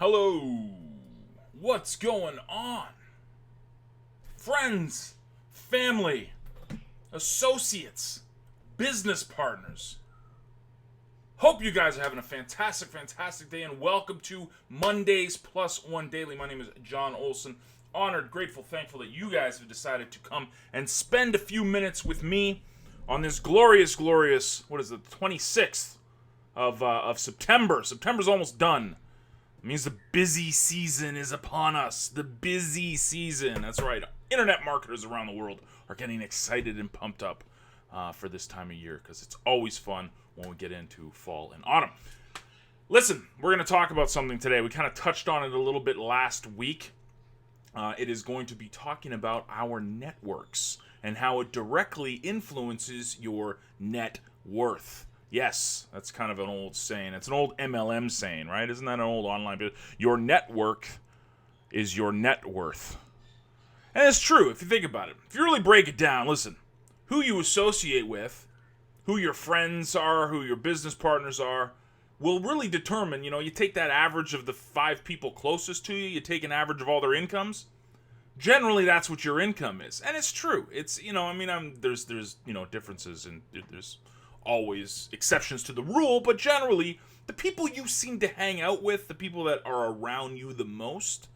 Hello, what's going on? Friends, family, associates, business partners. Hope you guys are having a fantastic day, and welcome to Mondays Plus One Daily. My name is John Olson. Honored, grateful, thankful that you guys have decided to come and spend a few minutes with me on this glorious, what is it, 26th of September. September's almost done. It means the busy season is upon us. The busy season. That's right. Internet marketers around the world are getting excited and pumped up for this time of year because it's always fun when we get into fall and autumn. Listen, we're going to talk about something today. We kind of touched on it a little bit last week. It is going to be talking about our networks and how it directly influences your net worth. Yes, that's kind of an old saying. It's an old MLM saying, right? Isn't that an old online business? Your network is your net worth. And it's true if you think about it. If you really break it down, listen, who you associate with, who your friends are, who your business partners are, will really determine, you take that average of the 5 people closest to you, you take an average of all their incomes. Generally, that's what your income is. And it's true. It's, there's differences and there's always exceptions to the rule, but generally, the people you seem to hang out with, the people that are around you the most,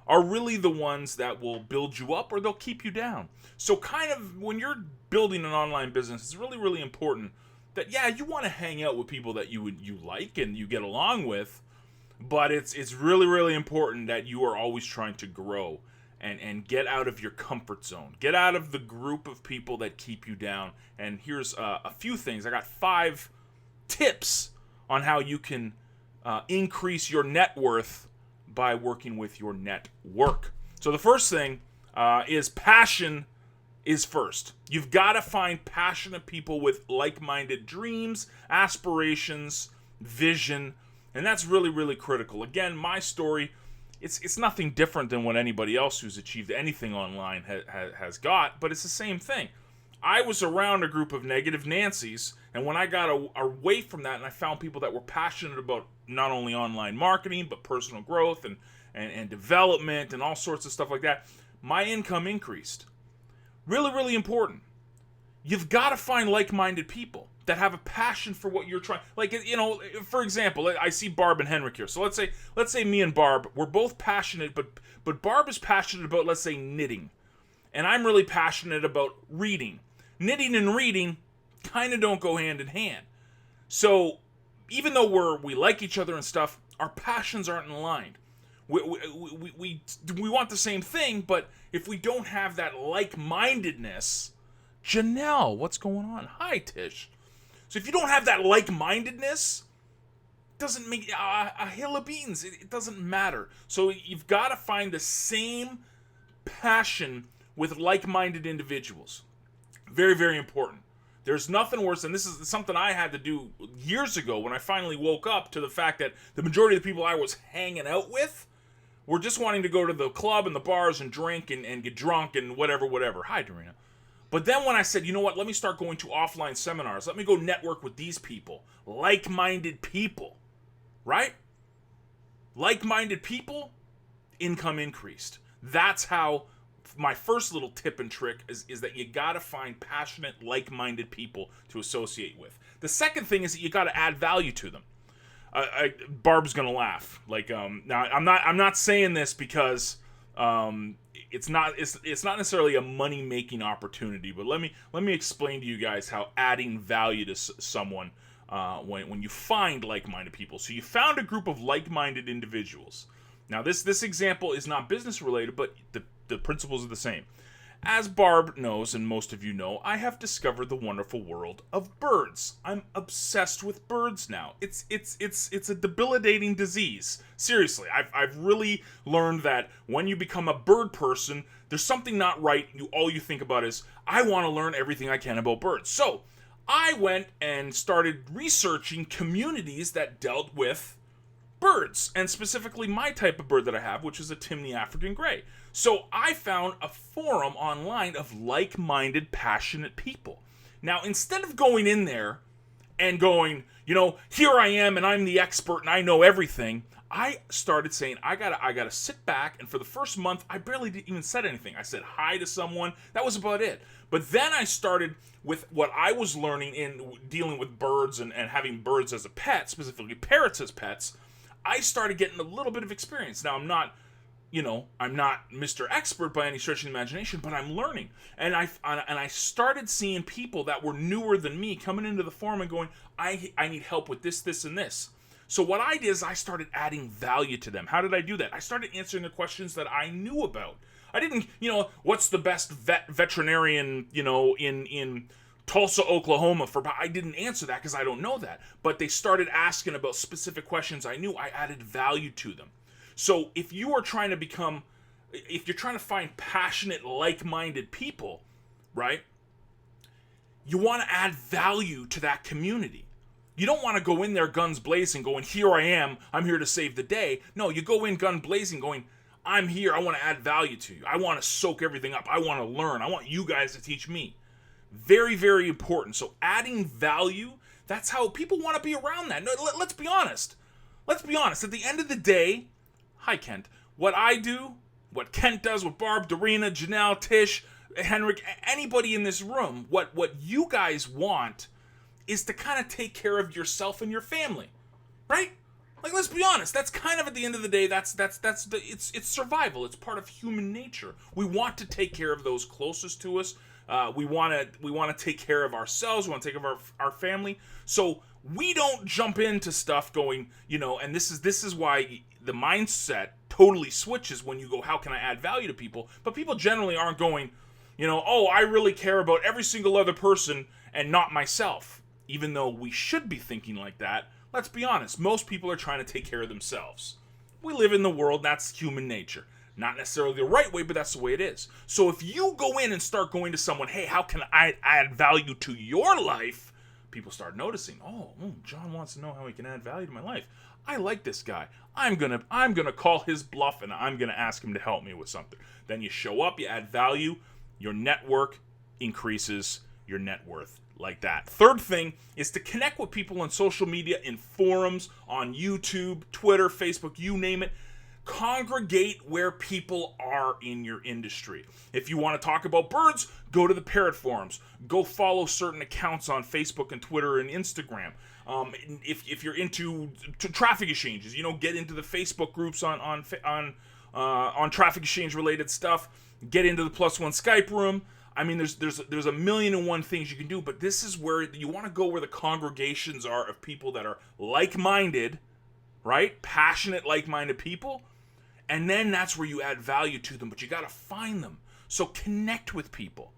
are really the ones that will build you up or they'll keep you down. So kind of when you're building an online business, it's really, really important that, you want to hang out with people that you like and you get along with, but it's really, really important that you are always trying to grow and get out of your comfort zone. Get out of the group of people that keep you down. And here's a few things. I got 5 tips on how you can increase your net worth by working with your network. So the first thing is passion is first. You've got to find passionate people with like-minded dreams, aspirations, vision, and that's really, really critical. Again, my story, it's nothing different than what anybody else who's achieved anything online has got, but it's the same thing. I was around a group of negative Nancies, and when I got away from that and I found people that were passionate about not only online marketing, but personal growth and development and all sorts of stuff like that, my income increased. Really, really important. You've got to find like-minded people that have a passion for what you're trying. Like, for example, I see Barb and Henrik here. So let's say me and Barb, we're both passionate, but Barb is passionate about, let's say, knitting. And I'm really passionate about reading. Knitting and reading kind of don't go hand in hand. So even though we like each other and stuff, our passions aren't aligned. We want the same thing, but if we don't have that like-mindedness, Janelle, what's going on? Hi, Tish. So if you don't have that like-mindedness, it doesn't make a hill of beans. It doesn't matter. So you've got to find the same passion with like-minded individuals. Very, very important. There's nothing worse, and this is something I had to do years ago when I finally woke up to the fact that the majority of the people I was hanging out with were just wanting to go to the club and the bars and drink and get drunk and whatever. Hi, Dorina. But then when I said, you know what, let me start going to offline seminars. Let me go network with these people. Like-minded people. Right? Like-minded people, income increased. That's how my first little tip and trick is that you got to find passionate, like-minded people to associate with. The second thing is that you got to add value to them. Barb's going to laugh. Now, I'm not saying this because it's not necessarily a money-making opportunity, but let me explain to you guys how adding value to someone when you find like-minded people. So you found a group of like-minded individuals. Now this example is not business related, but the principles are the same. As Barb knows, and most of you know, I have discovered the wonderful world of birds. I'm obsessed with birds now. It's a debilitating disease. Seriously, I've really learned that when you become a bird person, there's something not right. All you think about is, I want to learn everything I can about birds. So I went and started researching communities that dealt with birds, and specifically my type of bird that I have, which is a Timney African Grey. So I found a forum online of like-minded, passionate people. Now, instead of going in there and going, here I am and I'm the expert and I know everything. I started saying, I gotta sit back, and for the first month, I barely even said anything. I said hi to someone. That was about it. But then I started with what I was learning in dealing with birds and having birds as a pet, specifically parrots as pets. I started getting a little bit of experience. Now, I'm not Mr. Expert by any stretch of the imagination, but I'm learning. And I started seeing people that were newer than me coming into the forum and going, I need help with this, this, and this. So what I did is I started adding value to them. How did I do that? I started answering the questions that I knew about. I didn't, what's the best veterinarian, in Tulsa, Oklahoma I didn't answer that because I don't know that. But they started asking about specific questions I knew. I added value to them. So if you're trying to find passionate, like-minded people, right, you want to add value to that community. You don't want to go in there guns blazing going, here I am, I'm here to save the day. No, you go in gun blazing going, I'm here, I want to add value to you. I want to soak everything up. I want to learn. I want you guys to teach me. Very, very important. So adding value, that's how people want to be around that. No, let's be honest. Let's be honest. At the end of the day, hi, Kent. What I do, what Kent does, what Barb, Dorina, Janelle, Tish, Henrik, anybody in this room, what you guys want is to kind of take care of yourself and your family, right? Like, let's be honest. That's kind of, at the end of the day, it's survival. It's part of human nature. We want to take care of those closest to us. We want to take care of ourselves. We want to take care of our family. So we don't jump into stuff going, and this is why the mindset totally switches when you go, how can I add value to people? But people generally aren't going, I really care about every single other person and not myself. Even though we should be thinking like that, let's be honest, most people are trying to take care of themselves. We live in the world, that's human nature. Not necessarily the right way, but that's the way it is. So if you go in and start going to someone, hey, how can I add value to your life? People start noticing, John wants to know how he can add value to my life. I like this guy. I'm gonna call his bluff and I'm gonna ask him to help me with something. Then you show up, you add value, your network increases, your net worth. Like that. Third thing is to connect with people on social media, in forums, on YouTube, Twitter, Facebook, you name it. Congregate where people are in your industry. If you want to talk about birds, go to the parrot forums. Go follow certain accounts on Facebook and Twitter and Instagram. If you're into traffic exchanges, get into the Facebook groups on traffic exchange related stuff. Get into the +1 Skype room. I mean, there's a million and one things you can do, but this is where you want to go, where the congregations are of people that are like-minded, right? Passionate, like-minded people. And then that's where you add value to them, but you got to find them. So connect with people.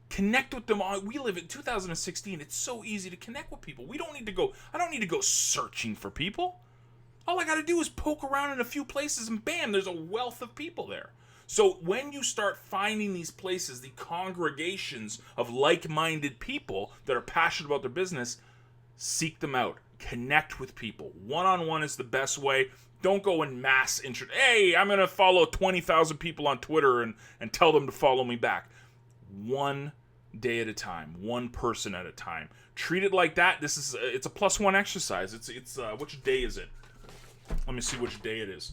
Connect with them. We live in 2016. It's so easy to connect with people. I don't need to go searching for people. All I got to do is poke around in a few places and bam, there's a wealth of people there. So when you start finding these places, the congregations of like-minded people that are passionate about their business, seek them out. Connect with people. One-on-one is the best way. Don't go in mass interest. Hey, I'm going to follow 20,000 people on Twitter and tell them to follow me back. One day at a time. One person at a time. Treat it like that. It's a +1 exercise. It's which day is it? Let me see which day it is.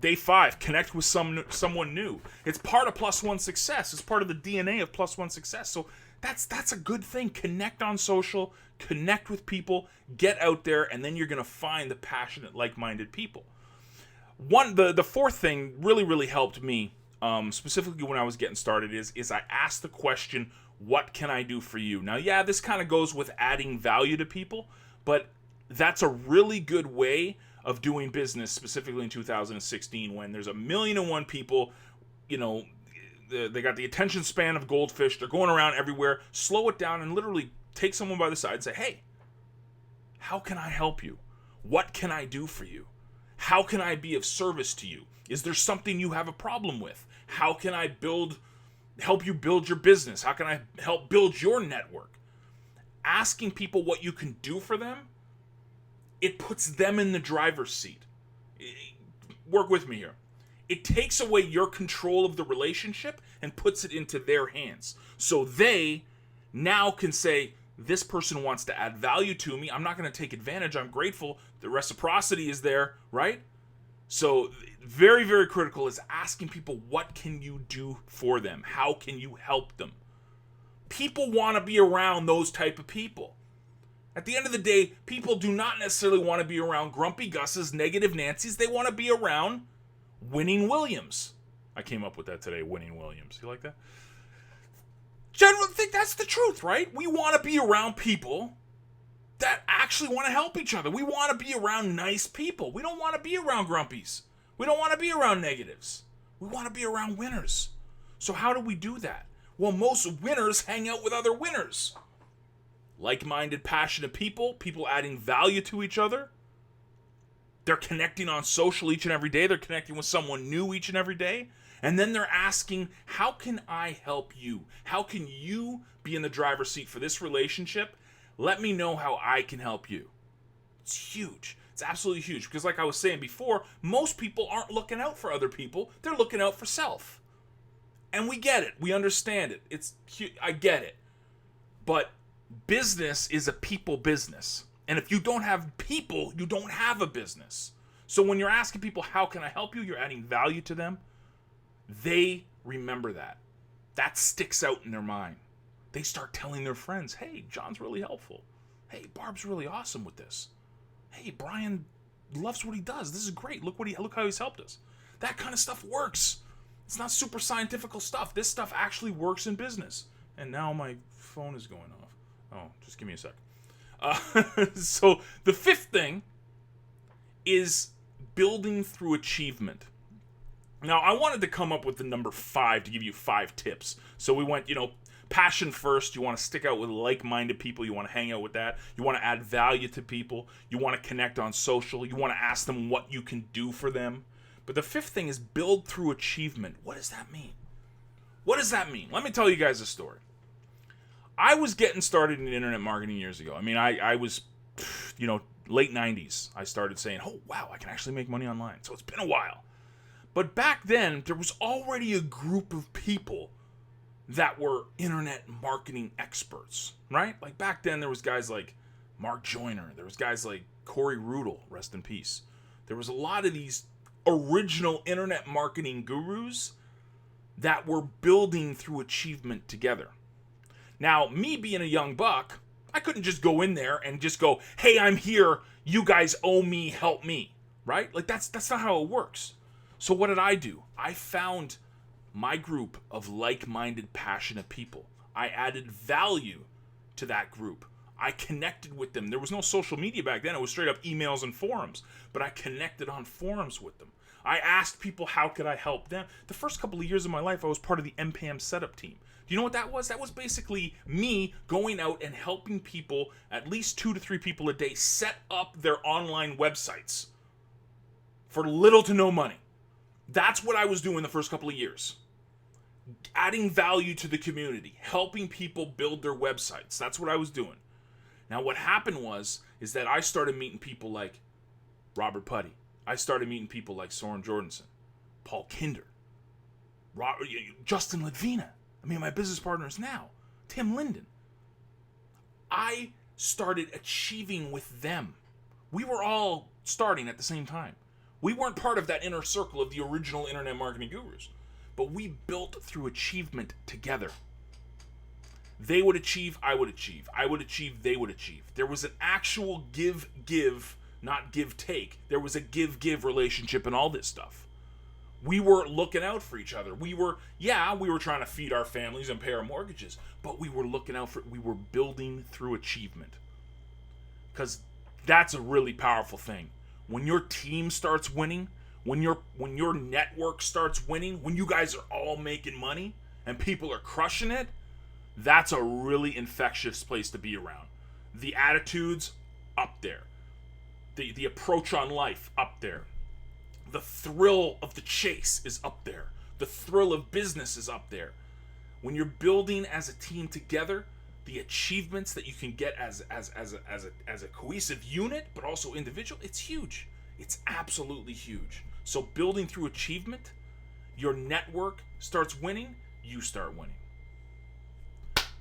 Day 5, connect with someone new. It's part of +1 success. It's part of the DNA of +1 success. So that's a good thing. Connect on social, connect with people, get out there, and then you're going to find the passionate, like-minded people. The fourth thing really helped me, specifically when I was getting started, is I asked the question, what can I do for you? Now, yeah, this kind of goes with adding value to people, but that's a really good way of doing business, specifically in 2016, when there's 1,000,001 people, they got the attention span of goldfish. They're going around everywhere. Slow it down and literally take someone by the side and say, hey, how can I help you? What can I do for you? How can I be of service to you? Is there something you have a problem with? How can I help you build your business? How can I help build your network? Asking people what you can do for them, it puts them in the driver's seat. Work with me here. It takes away your control of the relationship and puts it into their hands. So they now can say, This person wants to add value to me. I'm not going to take advantage. I'm grateful. The reciprocity is there, right? So very, very critical is asking people, what can you do for them? How can you help them? People want to be around those type of people. At the end of the day, people do not necessarily want to be around grumpy Gus's, negative Nancy's. They want to be around winning Williams. I came up with that today, winning Williams. You like that? Generally think that's the truth, right? We want to be around people that actually want to help each other. We want to be around nice people. We don't want to be around grumpies. We don't want to be around negatives. We want to be around winners. So how do we do that? Well, most winners hang out with other winners. Like-minded, passionate people, people adding value to each other. They're connecting on social each and every day. They're connecting with someone new each and every day. And then they're asking, how can I help you? How can you be in the driver's seat for this relationship? Let me know how I can help you. It's huge. It's absolutely huge. Because like I was saying before, most people aren't looking out for other people. They're looking out for self. And we get it. We understand it. I get it. But business is a people business. And if you don't have people, you don't have a business. So when you're asking people, how can I help you? You're adding value to them. They remember that. That sticks out in their mind. They start telling their friends, hey, John's really helpful. Hey, Barb's really awesome with this. Hey, Brian loves what he does. This is great. Look how he's helped us. That kind of stuff works. It's not super scientific stuff. This stuff actually works in business. And now my phone is going off. Oh, just give me a sec. So the fifth thing is building through achievement. Now, I wanted to come up with the number 5 to give you 5 tips. So we went, passion first. You want to stick out with like-minded people. You want to hang out with that. You want to add value to people. You want to connect on social. You want to ask them what you can do for them. But the fifth thing is build through achievement. What does that mean? What does that mean? Let me tell you guys a story. I was getting started in internet marketing years ago. I mean, I was, late 90s. I started saying, oh, wow, I can actually make money online. So it's been a while. But back then, there was already a group of people that were internet marketing experts, right? Like back then, there was guys like Mark Joyner. There was guys like Corey Rudel, rest in peace. There was a lot of these original internet marketing gurus that were building through achievement together. Now, me being a young buck, I couldn't just go in there and just go, hey, I'm here. You guys owe me, help me, right? Like that's not how it works. So what did I do? I found my group of like-minded, passionate people. I added value to that group. I connected with them. There was no social media back then. It was straight up emails and forums. But I connected on forums with them. I asked people, how could I help them? The first couple of years of my life, I was part of the MPAM setup team. Do you know what that was? That was basically me going out and helping people, at least 2 to 3 people a day, set up their online websites for little to no money. That's what I was doing the first couple of years. Adding value to the community, helping people build their websites. That's what I was doing. Now what happened is that I started meeting people like Robert Putty. I started meeting people like Soren Jordanson, Paul Kinder, Justin Ledvina. I mean, my business partners now, Tim Linden. I started achieving with them. We were all starting at the same time. We weren't part of that inner circle of the original internet marketing gurus, but we built through achievement together. They would achieve, I would achieve. I would achieve, they would achieve. There was an actual give, not give-take. There was a give relationship in all this stuff. We were looking out for each other. We were trying to feed our families and pay our mortgages, but we were we were building through achievement. Because that's a really powerful thing. When your team starts winning, when your network starts winning, when you guys are all making money and people are crushing it, that's a really infectious place to be around. The attitudes, up there. The approach on life, up there. The thrill of the chase is up there. The thrill of business is up there. When you're building as a team together, the achievements that you can get as a cohesive unit, but also individual, it's huge. It's absolutely huge. So building through achievement, your network starts winning, you start winning.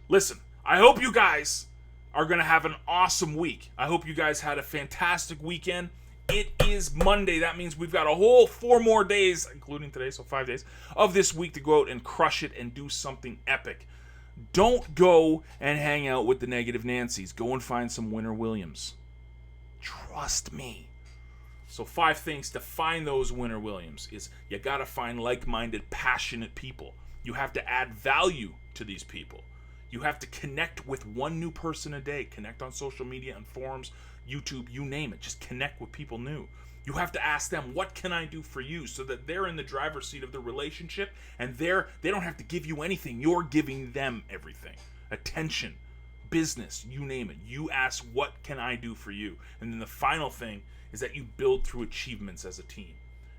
Listen, I hope you guys are going to have an awesome week. I hope you guys had a fantastic weekend. It is Monday. That means we've got a whole 4 more days, including today, so 5 days, of this week to go out and crush it and do something epic. Don't go and hang out with the Negative Nancies. Go and find some Winner Williams. Trust me. So 5 things to find those Winner Williams is you got to find like-minded, passionate people. You have to add value to these people. You have to connect with one new person a day. Connect on social media and forums, YouTube, you name it. Just connect with people new. You have to ask them, what can I do for you? So that they're in the driver's seat of the relationship and they don't have to give you anything. You're giving them everything. Attention, business, you name it. You ask, what can I do for you? And then the final thing is that you build through achievements as a team.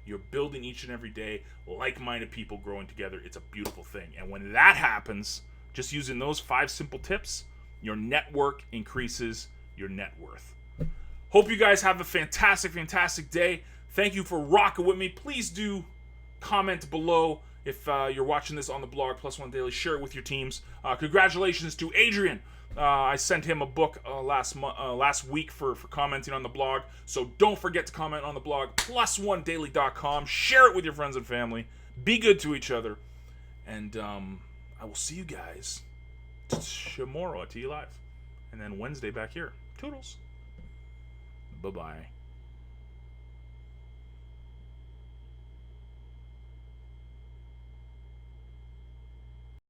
You're building each and every day, like-minded people growing together. It's a beautiful thing. And when that happens, just using those 5 simple tips, your network increases your net worth. Hope you guys have a fantastic, fantastic day. Thank you for rocking with me. Please do comment below if you're watching this on the blog, Plus One Daily. Share it with your teams. Congratulations to Adrian. I sent him a book last week for commenting on the blog. So don't forget to comment on the blog, plusonedaily.com. Share it with your friends and family. Be good to each other. And I will see you guys tomorrow at T Live. And then Wednesday back here. Toodles. Bye-bye.